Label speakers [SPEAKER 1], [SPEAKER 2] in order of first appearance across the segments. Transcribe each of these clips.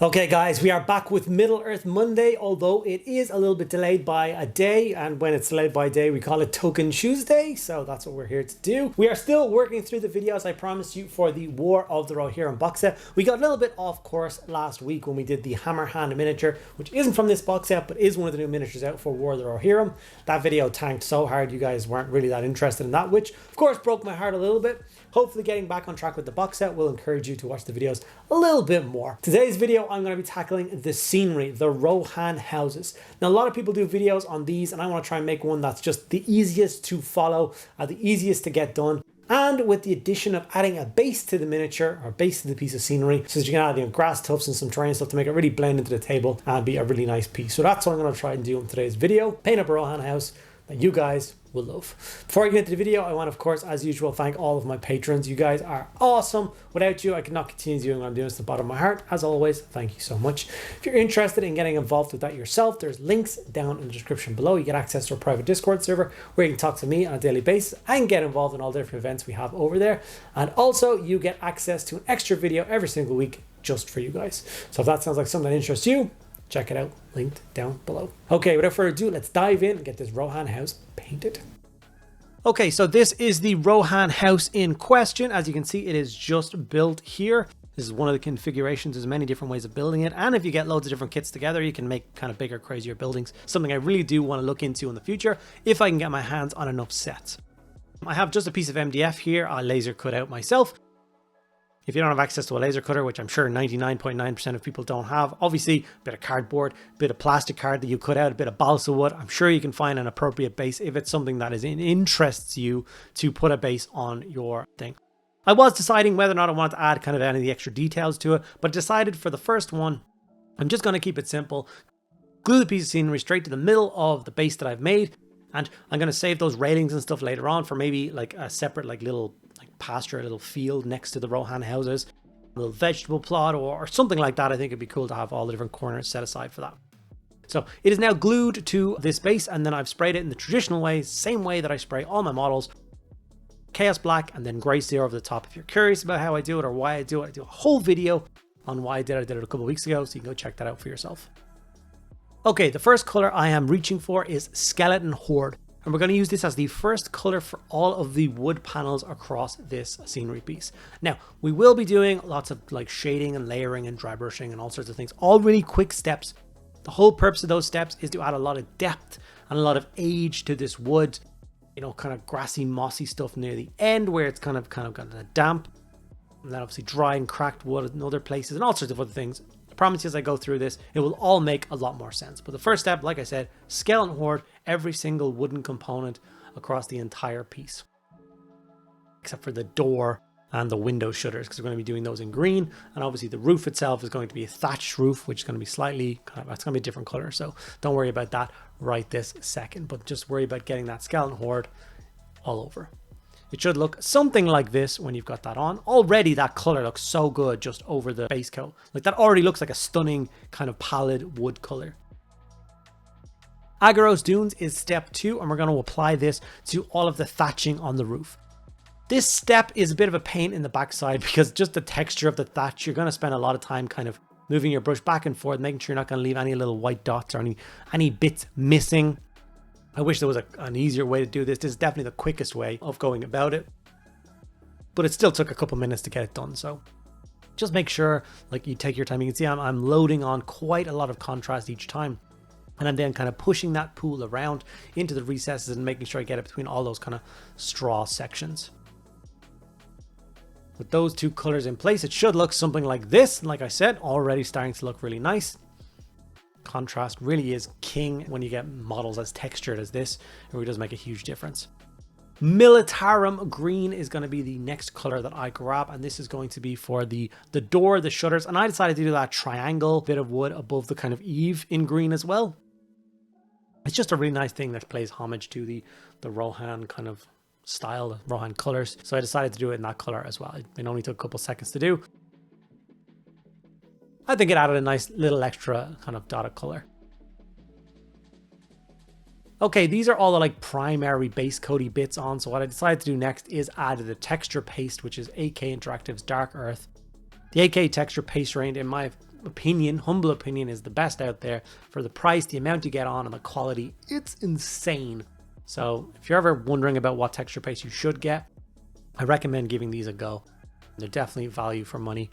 [SPEAKER 1] Okay guys, we are back with Middle-earth Monday, although it is a little bit delayed by a day, and when it's delayed by a day we call it Token Tuesday, so that's what we're here to do. We are still working through the videos I promised you for the War of the Rohirrm box set. We got a little bit off course last week when we did the Hammer Hand miniature, which isn't from this box set but is one of the new miniatures out for War of the Rohirrm. That video tanked so hard you guys weren't really that interested in that, which of course broke my heart a little bit. Hopefully getting back on track with the box set will encourage you to watch the videos a little bit more. Today's video I'm going to be tackling the scenery, the Rohan houses. Now a lot of people do videos on these and I want to try and make one that's just the easiest to follow, the easiest to get done. And with the addition of adding a base to the miniature or base to the piece of scenery, so that you can add grass tufts and some terrain stuff to make it really blend into the table and be a really nice piece. So that's what I'm going to try and do in today's video. Paint up a Rohan house that you guys will love. Before I get into the video, I want to, of course, as usual, thank all of my patrons. You guys are awesome. Without you, I could not continue doing what I'm doing. It's the bottom of my heart. As always, thank you so much. If you're interested in getting involved with that yourself, there's links down in the description below. You get access to a private Discord server where you can talk to me on a daily basis and get involved in all the different events we have over there. And also, you get access to an extra video every single week just for you guys. So if that sounds like something that interests you, check it out, linked down below. Okay, without further ado, let's dive in and get this Rohan house painted. Okay, so this is the Rohan house in question. As you can see, it is just built here. This is one of the configurations. There's many different ways of building it. And if you get loads of different kits together, you can make kind of bigger, crazier buildings. Something I really do want to look into in the future if I can get my hands on enough sets. I have just a piece of MDF here. I laser cut out myself. If you don't have access to a laser cutter, which I'm sure 99.9% of people don't have, obviously a bit of cardboard, a bit of plastic card that you cut out, a bit of balsa wood, I'm sure you can find an appropriate base if it's something that interests you to put a base on your thing. I was deciding whether or not I wanted to add kind of any of the extra details to it, but decided for the first one, I'm just going to keep it simple. Glue the piece of scenery straight to the middle of the base that I've made, and I'm going to save those railings and stuff later on for maybe like a separate little pasture, a little field next to the Rohan houses, a little vegetable plot or something like that. I think it'd be cool to have all the different corners set aside for that. So it is now glued to this base, and then I've sprayed it in the traditional way, same way that I spray all my models. Chaos black and then gray steel over the top. If you're curious about how I do it or why I do it, I do a whole video on why I did it a couple of weeks ago, so you can go check that out for yourself. Okay, the first color I am reaching for is Skeleton Horde. And we're going to use this as the first color for all of the wood panels across this scenery piece. Now, we will be doing lots of shading and layering and dry brushing and all sorts of things, all really quick steps. The whole purpose of those steps is to add a lot of depth and a lot of age to this wood, kind of grassy, mossy stuff near the end where it's kind of got a damp, and then obviously dry and cracked wood in other places and all sorts of other things. Promise you, as I go through this, it will all make a lot more sense. But the first step, like I said, Skeleton Horde, every single wooden component across the entire piece, except for the door and the window shutters, because we're going to be doing those in green. And obviously the roof itself is going to be a thatched roof, which is going to be slightly it's going to be a different color. So don't worry about that right this second, but just worry about getting that Skeleton Horde all over. It should look something like this when you've got that on. Already that color looks so good just over the base coat. That already looks like a stunning kind of pallid wood color. Aggaros Dunes is step 2, and we're going to apply this to all of the thatching on the roof. This step is a bit of a pain in the backside because just the texture of the thatch, you're going to spend a lot of time kind of moving your brush back and forth, making sure you're not going to leave any little white dots or any bits missing. I wish there was an easier way to do this. This is definitely the quickest way of going about it, but it still took a couple minutes to get it done. So just make sure you take your time. You can see I'm loading on quite a lot of contrast each time, and I'm then kind of pushing that pool around into the recesses and making sure I get it between all those kind of straw sections. With those two colors in place, it should look something like this. Like I said, already starting to look really nice. Contrast really is king when you get models as textured as this. It really does make a huge difference. Militarum green is going to be the next color that I grab, and this is going to be for the door, the shutters, and I decided to do that triangle bit of wood above the kind of eave in green as well. It's just a really nice thing that plays homage to the Rohan kind of style, the Rohan colors, so I decided to do it in that color as well. It only took a couple seconds to do. I think it added a nice little extra kind of dotted color. Okay, these are all the primary base coaty bits on. So what I decided to do next is add the texture paste, which is AK Interactive's Dark Earth. The AK texture paste range, in my opinion, humble opinion, is the best out there for the price, the amount you get on, and the quality. It's insane. So if you're ever wondering about what texture paste you should get, I recommend giving these a go. They're definitely value for money.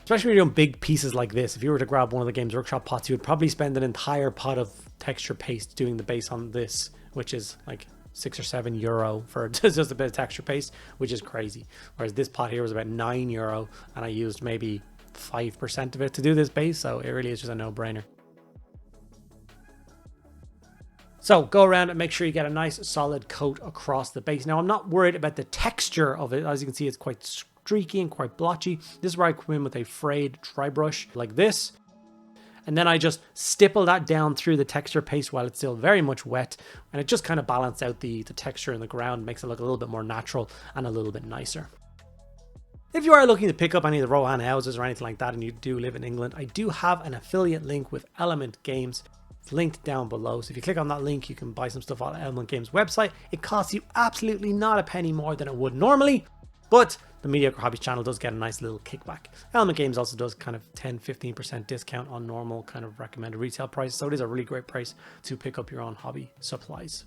[SPEAKER 1] Especially when you're doing big pieces like this. If you were to grab one of the Games Workshop pots, you would probably spend an entire pot of texture paste doing the base on this, which is like €6 or €7 for just a bit of texture paste, which is crazy. Whereas this pot here was about €9, and I used maybe 5% of it to do this base, so it really is just a no-brainer. So go around and make sure you get a nice solid coat across the base. Now I'm not worried about the texture of it. As you can see, it's quite streaky and quite blotchy. This is where I come in with a frayed dry brush like this. And then I just stipple that down through the texture paste while it's still very much wet. And it just kind of balances out the texture in the ground, makes it look a little bit more natural and a little bit nicer. If you are looking to pick up any of the Rohan houses or anything like that and you do live in England, I do have an affiliate link with Element Games. It's linked down below. So if you click on that link, you can buy some stuff on Element Games website. It costs you absolutely not a penny more than it would normally, but the Mediocre Hobbies channel does get a nice little kickback. Element Games also does kind of 10-15% discount on normal kind of recommended retail price. So it is a really great price to pick up your own hobby supplies.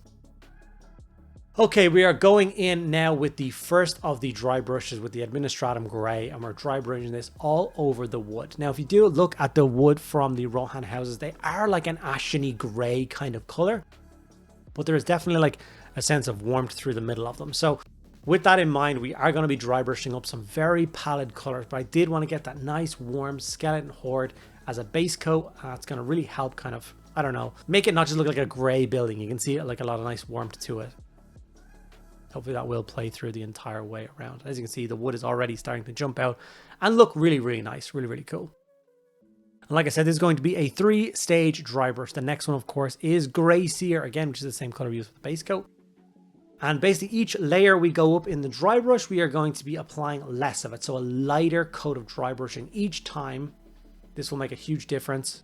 [SPEAKER 1] Okay, we are going in now with the first of the dry brushes with the Administratum Grey, and we're dry brushing this all over the wood. Now, if you do look at the wood from the Rohan houses, they are like an asheny grey kind of color, but there is definitely like a sense of warmth through the middle of them. So with that in mind, we are going to be dry brushing up some very pallid colors, but I did want to get that nice warm skeleton horde as a base coat. It's going to really help kind of, I don't know, make it not just look like a grey building. You can see like a lot of nice warmth to it. Hopefully that will play through the entire way around. As you can see, the wood is already starting to jump out and look really, really nice. Really, really cool. And like I said, this is going to be a 3-stage dry brush. The next one, of course, is Grey Seer, again, which is the same color we use for the base coat. And basically each layer we go up in the dry brush, we are going to be applying less of it. So a lighter coat of dry brushing each time. This will make a huge difference.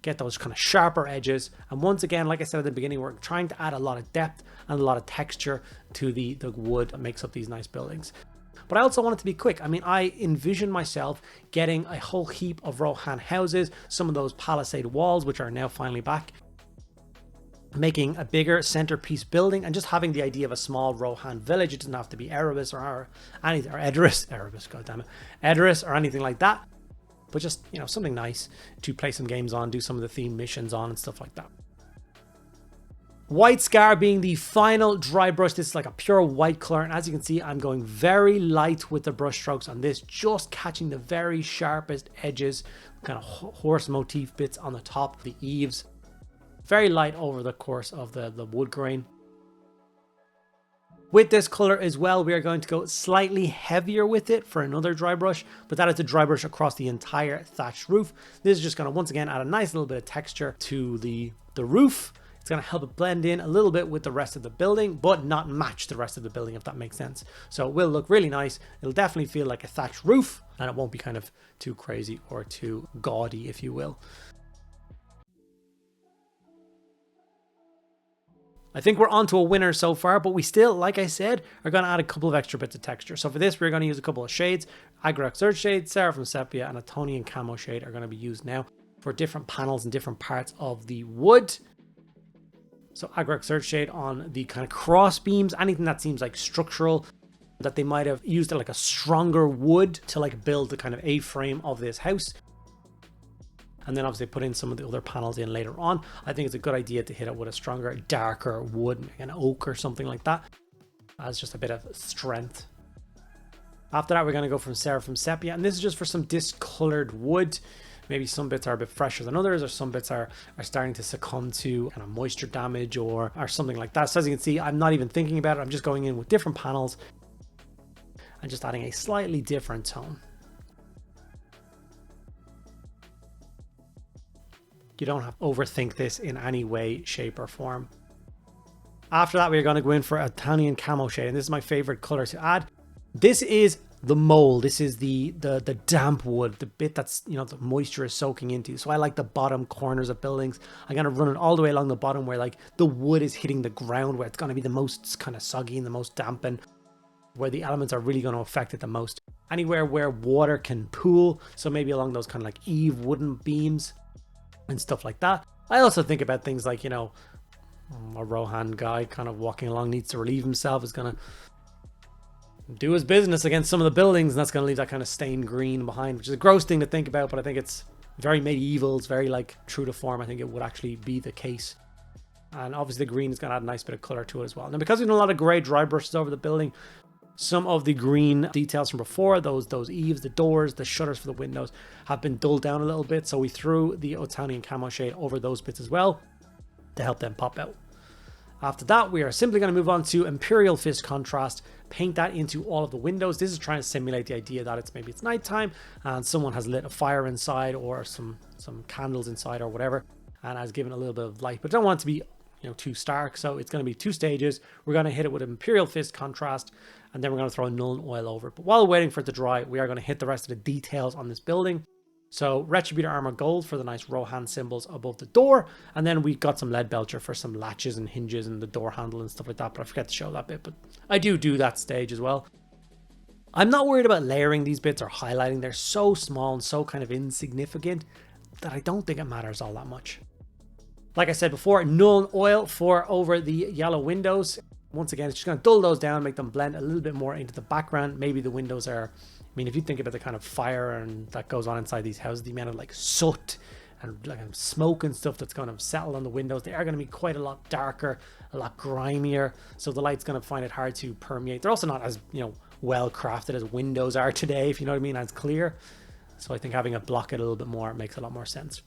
[SPEAKER 1] Get those kind of sharper edges, and once again, like I said at the beginning, we're trying to add a lot of depth and a lot of texture to the wood that makes up these nice buildings. But I also want it to be quick. I mean, I envision myself getting a whole heap of Rohan houses, some of those palisade walls, which are now finally back, making a bigger centerpiece building, and just having the idea of a small Rohan village. It doesn't have to be Erebus or anything, or Erebus, goddammit, Edoras or anything like that. But just, you know, something nice to play some games on, do some of the theme missions on and stuff like that. White Scar being the final dry brush. This is like a pure white color, and as you can see, I'm going very light with the brush strokes on this, just catching the very sharpest edges, kind of horse motif bits on the top of the eaves. Very light over the course of the wood grain. With this color as well, we are going to go slightly heavier with it for another dry brush, but that is a dry brush across the entire thatched roof. This is just going to once again add a nice little bit of texture to the roof. It's going to help it blend in a little bit with the rest of the building, but not match the rest of the building, if that makes sense. So it will look really nice. It'll definitely feel like a thatched roof, and it won't be kind of too crazy or too gaudy, if you will. I think we're onto a winner so far, but we still, like I said, are going to add a couple of extra bits of texture. So for this, we're going to use a couple of shades. Agrocert Earth Shade, Seraphim Sepia, and a Tonian Camo Shade are going to be used now for different panels and different parts of the wood. So Agrocert Earth Shade on the kind of cross beams, anything that seems like structural, that they might have used like a stronger wood to like build the kind of A-frame of this house. And then obviously put in some of the other panels in later on. I think it's a good idea to hit it with a stronger, darker wood, an oak or something like that, as just a bit of strength. After that, we're going to go from Seraphim Sepia, and this is just for some discolored wood. Maybe some bits are a bit fresher than others, or some bits are starting to succumb to kind of moisture damage or something like that. So as you can see, I'm not even thinking about it. I'm just going in with different panels and just adding a slightly different tone. You don't have to overthink this in any way, shape, or form. After that, we're going to go in for a Tonian Camo Shade, and this is my favorite color to add. This is the mold. This is the damp wood, the bit that's, you know, the moisture is soaking into. So I like the bottom corners of buildings. I'm going to run it all the way along the bottom where like the wood is hitting the ground, where it's going to be the most kind of soggy and the most dampened. where the elements are really going to affect it the most. Anywhere where water can pool, so maybe along those kind of like eave wooden beams and stuff like that. I also think about things like, you know, a Rohan guy kind of walking along needs to relieve himself, is going to do his business against some of the buildings, and that's going to leave that kind of stained green behind, which is a gross thing to think about, but I think it's very medieval. It's very like true to form. I think it would actually be the case. And obviously the green is going to add a nice bit of color to it as well. Now, because we've done a lot of gray dry brushes over the building, some of the green details from before, those eaves, the doors, the shutters for the windows, have been dulled down a little bit. So we threw the Otanian camo shade over those bits as well to help them pop out. After that, we are simply going to move on to Imperial Fist Contrast, paint that into all of the windows. This is trying to simulate the idea that maybe it's nighttime and someone has lit a fire inside, or some candles inside or whatever, and has given a little bit of light, but don't want it to be, you know, too stark. So it's going to be 2 stages. We're going to hit it with Imperial Fist Contrast, and then we're going to throw a Nuln Oil over it. But while waiting for it to dry, we are going to hit the rest of the details on this building. So Retributor Armor Gold for the nice Rohan symbols above the door, and then we got some Lead Belcher for some latches and hinges and the door handle and stuff like that, but I forget to show that bit, but I do that stage as well. I'm not worried about layering these bits or highlighting. They're so small and so kind of insignificant that I don't think it matters all that much. Like I said before, Nuln Oil for over the yellow windows. Once again, it's just going to dull those down, make them blend a little bit more into the background. Maybe the windows are, I mean, if you think about the kind of fire and that goes on inside these houses, the amount of like soot and like smoke and stuff that's going to settle on the windows, they are going to be quite a lot darker, a lot grimier. So the light's going to find it hard to permeate. They're also not as, you know, well crafted as windows are today, if you know what I mean, as clear. So I think having it block it a little bit more makes a lot more sense.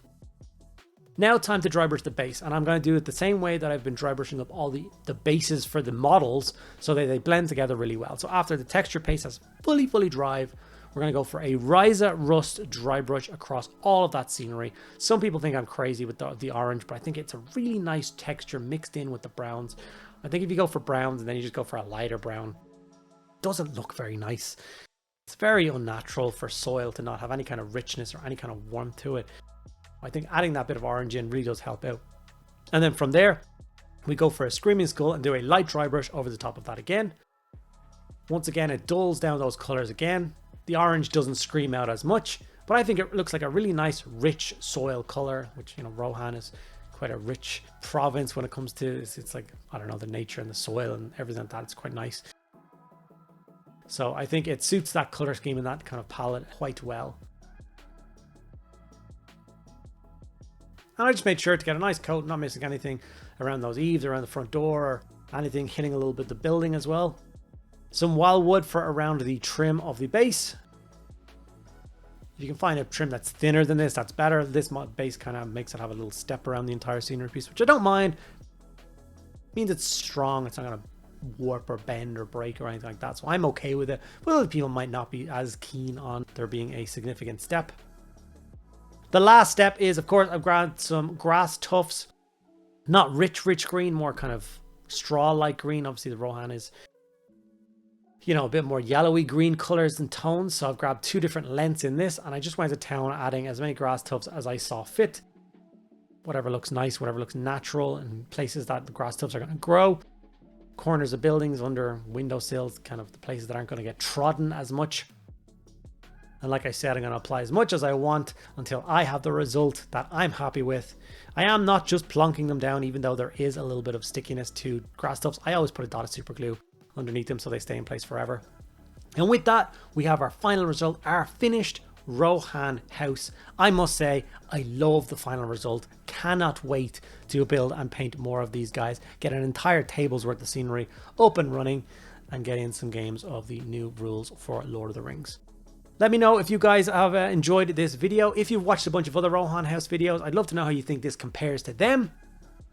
[SPEAKER 1] Now time to dry brush the base, and I'm going to do it the same way that I've been dry brushing up all the bases for the models, so that they blend together really well. So after the texture paste has fully dried, we're going to go for a Ryza Rust dry brush across all of that scenery. Some people think I'm crazy with the orange, but I think it's a really nice texture mixed in with the browns. I think if you go for browns and then you just go for a lighter brown, it doesn't look very nice. It's very unnatural for soil to not have any kind of richness or any kind of warmth to it. I think adding that bit of orange in really does help out. And then from there, we go for a Screaming Skull and do a light dry brush over the top of that again. Once again, it dulls down those colors again. The orange doesn't scream out as much, but I think it looks like a really nice, rich soil color, which, you know, Rohan is quite a rich province when it comes to, it's like, I don't know, the nature and the soil and everything like that. It's quite nice. So I think it suits that color scheme and that kind of palette quite well. And I just made sure to get a nice coat, not missing anything around those eaves, around the front door, or anything hitting a little bit the building as well. Some wildwood for around the trim of the base. If you can find a trim that's thinner than this, that's better. This base kind of makes it have a little step around the entire scenery piece, which I don't mind. It means it's strong. It's not going to warp or bend or break or anything like that. So I'm okay with it. But other people might not be as keen on there being a significant step. The last step is, of course, I've grabbed some grass tufts. Not rich green, more kind of straw-like green. Obviously, the Rohan is, you know, a bit more yellowy green colors and tones. So I've grabbed 2 different lengths in this, and I just went to town adding as many grass tufts as I saw fit. Whatever looks nice, whatever looks natural, and places that the grass tufts are going to grow. Corners of buildings, under windowsills, kind of the places that aren't going to get trodden as much. And like I said, I'm going to apply as much as I want until I have the result that I'm happy with. I am not just plonking them down, even though there is a little bit of stickiness to grass tufts. I always put a dot of super glue underneath them so they stay in place forever. And with that, we have our final result, our finished Rohan house. I must say, I love the final result. Cannot wait to build and paint more of these guys. Get an entire table's worth of scenery up and running and get in some games of the new rules for Lord of the Rings. Let me know if you guys have enjoyed this video. If you've watched a bunch of other Rohan house videos, I'd love to know how you think this compares to them.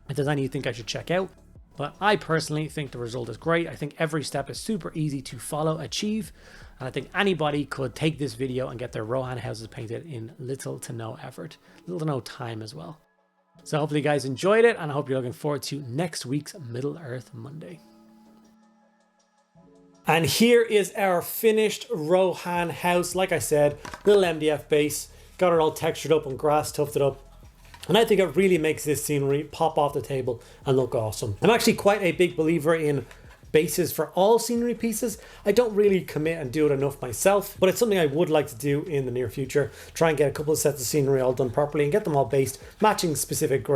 [SPEAKER 1] If there's any you think I should check out. But I personally think the result is great. I think every step is super easy to follow, achieve. And I think anybody could take this video and get their Rohan houses painted in little to no effort. Little to no time as well. So hopefully you guys enjoyed it, and I hope you're looking forward to next week's Middle-earth Monday. And here is our finished Rohan house. Like I said, little MDF base, got it all textured up and grass tufted up. And I think it really makes this scenery pop off the table and look awesome. I'm actually quite a big believer in bases for all scenery pieces. I don't really commit and do it enough myself, but it's something I would like to do in the near future. Try and get a couple of sets of scenery all done properly and get them all based, matching specific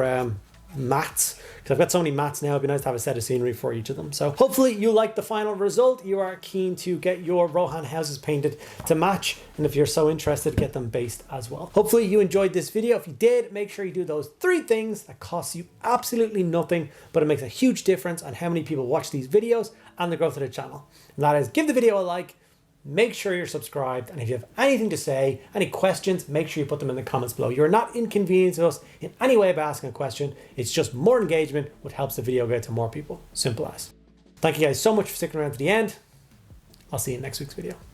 [SPEAKER 1] mats, because I've got so many mats now. It'd be nice to have a set of scenery for each of them. So hopefully you like the final result. You are keen to get your Rohan houses painted to match, and if you're so interested, get them based as well. Hopefully you enjoyed this video. If you did, make sure you do those 3 things that cost you absolutely nothing, but it makes a huge difference on how many people watch these videos and the growth of the channel. And that is, give the video a like, make sure you're subscribed, and if you have anything to say, any questions, make sure you put them in the comments below. You're not inconveniencing us in any way by asking a question. It's just more engagement, which helps the video get to more people. Simple as. Thank you guys so much for sticking around to the end. I'll see you in next week's video.